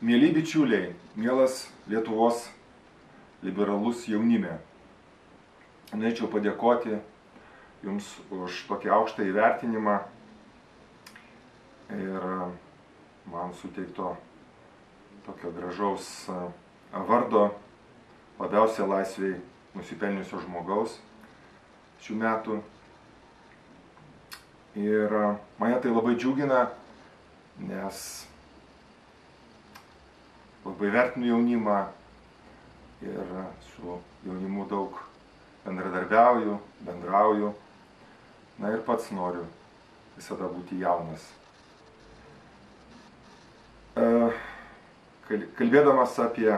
Mėly bičiuliai, mielas Lietuvos liberalus jaunime, norėčiau padėkoti Jums už tokį aukštą įvertinimą ir man suteikto tokio gražaus vardo labiausiai laisvei nusipelniusio žmogaus šių metų. Ir mane tai labai džiugina, nes labai vertinu jaunimą ir su jaunimu daug bendradarbiauju, bendrauju. Na ir pats noriu visada būti jaunas. Kalbėdamas apie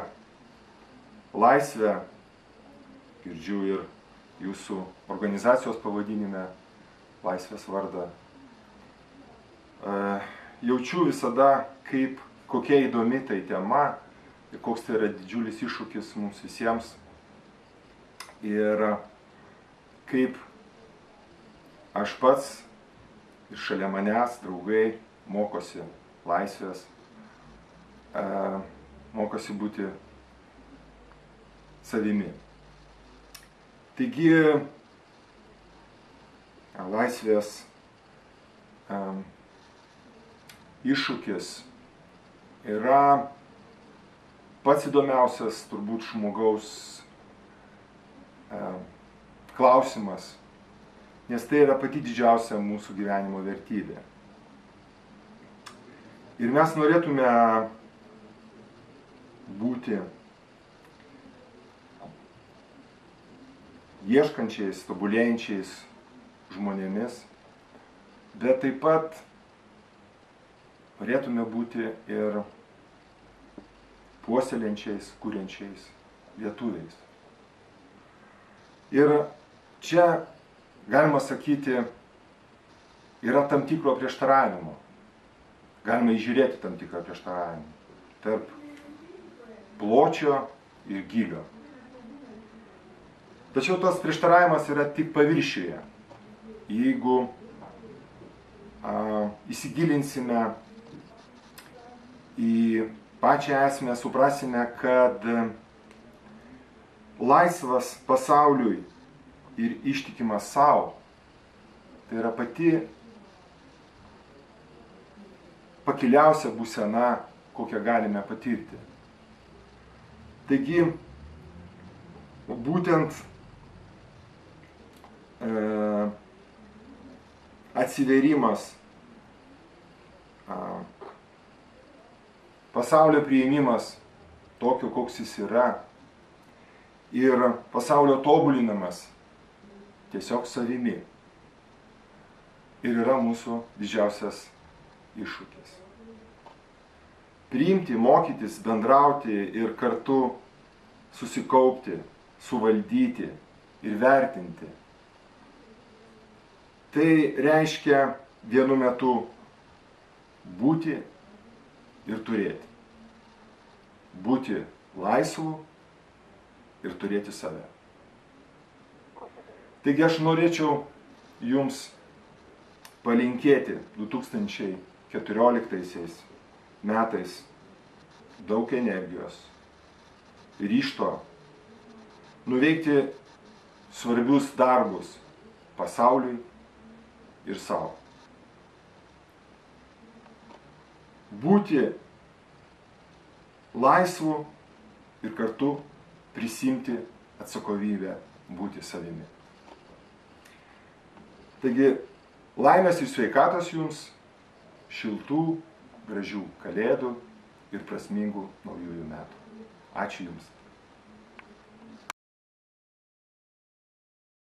laisvę, girdžiu ir jūsų organizacijos pavadinime Laisvės vardą. Jaučiu visada, kokia įdomi tai tema ir koks tai yra didžiulis iššūkis mums visiems. Ir kaip aš pats ir šalia manęs draugai mokosi laisvės, mokosi būti savimi. Taigi, laisvės iššūkis yra pats įdomiausias turbūt žmogaus klausimas, nes tai yra pati didžiausia mūsų gyvenimo vertybė. Ir mes norėtume būti ieškančiais, tobulėjančiais žmonėmis, bet taip pat norėtume būti ir puoselėjančiais, kuriančiais lietuviais. Ir čia, galima sakyti, yra tam tikro prieštaravimo. Galima įžiūrėti tam tikrą prieštaravimą tarp pločio ir gylio. Tačiau tas prieštaravimas yra tik paviršiuje. Jeigu įsigilinsime į pačią esmę, suprasime, kad laisvas pasauliui ir ištikimas savo, tai yra pati pakiliausia būsena, kokią galime patirti. Taigi, būtent atsivėrimas, pasaulio priėmimas tokio, koks jis yra, ir pasaulio tobulinamas tiesiog savimi ir yra mūsų didžiausias iššūkis. Priimti, mokytis, bendrauti ir kartu susikaupti, suvaldyti ir vertinti. Tai reiškia vienu metu būti ir turėti. Būti laisvu ir turėti save. Taigi aš norėčiau Jums palinkėti 2014 metais daug energijos, ryžto, nuveikti svarbius darbus pasauliui ir savo. Būti laisvu ir kartu prisimti atsakomybę būti savimi. Taigi, laimės ir sveikatos Jums, šiltų, gražių kalėdų ir prasmingų naujųjų metų. Ačiū Jums.